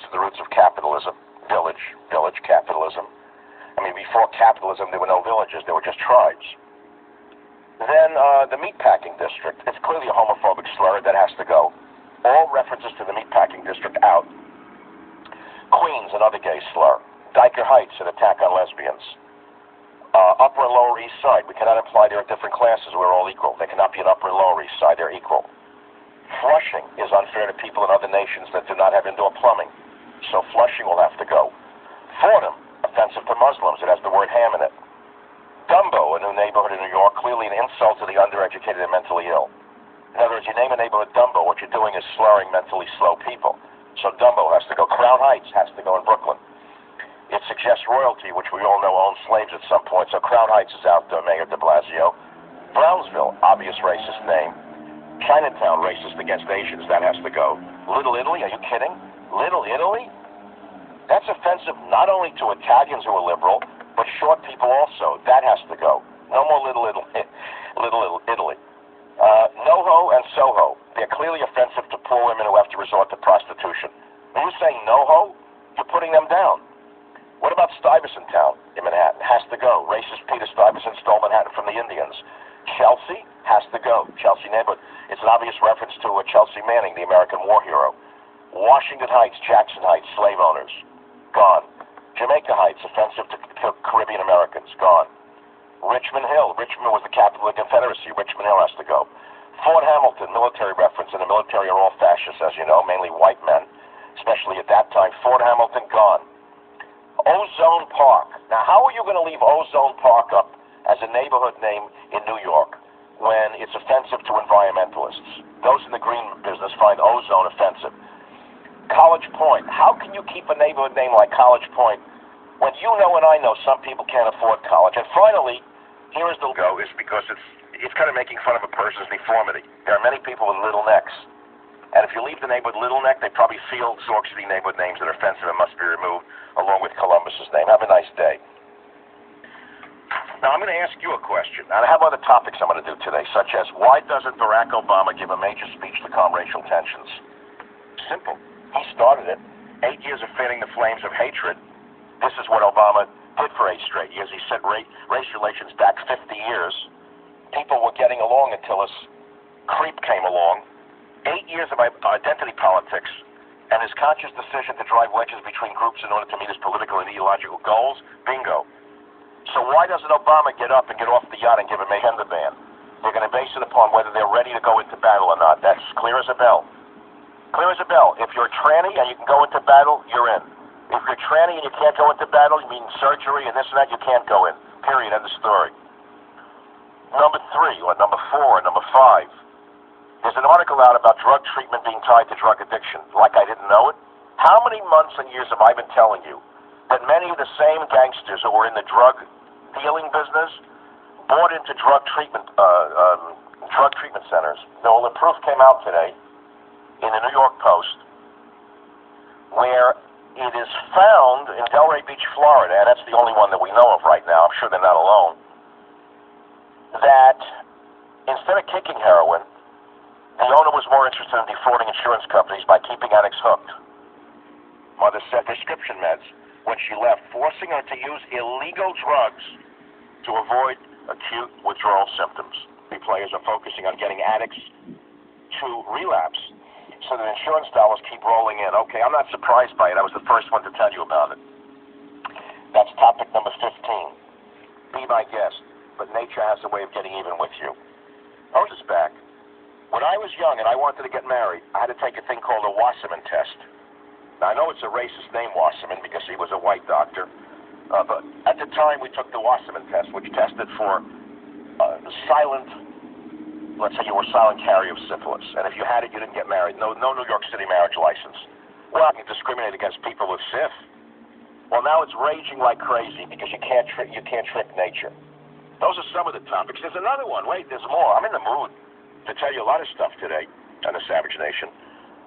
to the roots of capitalism. Village capitalism. I mean, before capitalism, there were no villages. There were just tribes. Then the meatpacking district. It's clearly a homophobic slur. That has to go. All references to the meatpacking district out. Queens, another gay slur. Dyker Heights, an attack on lesbians. Upper and Lower East Side. We cannot imply there are different classes. We're all equal. There cannot be an Upper and Lower East Side. They're equal. Flushing is unfair to people in other nations that do not have indoor plumbing. So Flushing will have to go. Fordham, offensive to Muslims. It has the word ham in it. Dumbo, a new neighborhood in New York, clearly an insult to the undereducated and mentally ill. In other words, you name a neighborhood Dumbo, what you're doing is slurring mentally slow people. So Dumbo has to go. Crown Heights has to go in Brooklyn. It suggests royalty, which we all know owned slaves at some point. So Crown Heights is out there, Mayor de Blasio. Brownsville, obvious racist name. Chinatown, racist against Asians. That has to go. Little Italy, are you kidding? Little Italy? That's offensive not only to Italians who are liberal, but short people also. That has to go. No more Little Italy. Little Italy. NoHo and Soho. They're clearly offensive to poor women who have to resort to prostitution. When you're saying NoHo, you're putting them down. What about Stuyvesant Town in Manhattan? Has to go. Racist Peter Stuyvesant stole Manhattan from the Indians. Chelsea has to go. Chelsea neighborhood. It's an obvious reference to Chelsea Manning, the American war hero. Washington Heights, Jackson Heights, slave owners. Gone. Jamaica Heights, offensive to Caribbean Americans. Gone. Richmond Hill. Richmond was the capital of the Confederacy. Richmond Hill has to go. Fort Hamilton, military reference, and the military are all fascists, as you know, mainly white men, especially at that time. Fort Hamilton, gone. Ozone Park. Now, how are you going to leave Ozone Park up as a neighborhood name in New York when it's offensive to environmentalists? Those in the green business find ozone offensive. College Point. How can you keep a neighborhood name like College Point when you know and I know some people can't afford college? And finally, here is the go, is because it's kind of making fun of a person's deformity. There are many people with little necks. And if you leave the neighborhood Little Neck, they probably feel New York City neighborhood names that are offensive and must be removed, along with Columbus's name. Have a nice day. Now, I'm going to ask you a question. And I have other topics I'm going to do today, such as, why doesn't Barack Obama give a major speech to calm racial tensions? Simple. He started it. 8 years of fanning the flames of hatred. This is what Obama did for 8 straight years. He set race relations back 50 years. People were getting along until this creep came along. 8 years of identity politics and his conscious decision to drive wedges between groups in order to meet his political and ideological goals, bingo. So why doesn't Obama get up and get off the yacht and give a agenda ban? They're going to base it upon whether they're ready to go into battle or not. That's clear as a bell. Clear as a bell. If you're a tranny and you can go into battle, you're in. If you're a tranny and you can't go into battle, you mean surgery and this and that, you can't go in. Period. End of story. Number 3, or number 4, or number 5. There's an article out about drug treatment being tied to drug addiction. Like I didn't know it. How many months and years have I been telling you that many of the same gangsters who were in the drug dealing business bought into drug treatment centers? Well, the proof came out today in the New York Post, where it is found in Delray Beach, Florida, and that's the only one that we know of right now. I'm sure they're not alone. That instead of kicking heroin, the owner was more interested in defrauding insurance companies by keeping addicts hooked. Mother said prescription meds when she left, forcing her to use illegal drugs to avoid acute withdrawal symptoms. The players are focusing on getting addicts to relapse so that insurance dollars keep rolling in. Okay, I'm not surprised by it. I was the first one to tell you about it. That's topic number 15. Be my guest, but nature has a way of getting even with you. Oh, is back. When I was young and I wanted to get married, I had to take a thing called a Wasserman test. Now, I know it's a racist name, Wasserman, because he was a white doctor. But at the time, we took the Wasserman test, which tested for let's say you were a silent carrier of syphilis. And if you had it, you didn't get married. No New York City marriage license. Well, you discriminate against people with syph. Well, now it's raging like crazy because you can't trick nature. Those are some of the topics. There's another one. Wait, there's more. I'm in the mood to tell you a lot of stuff today on the Savage Nation.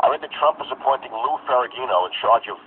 I read that Trump is appointing Lou Ferragamo in charge of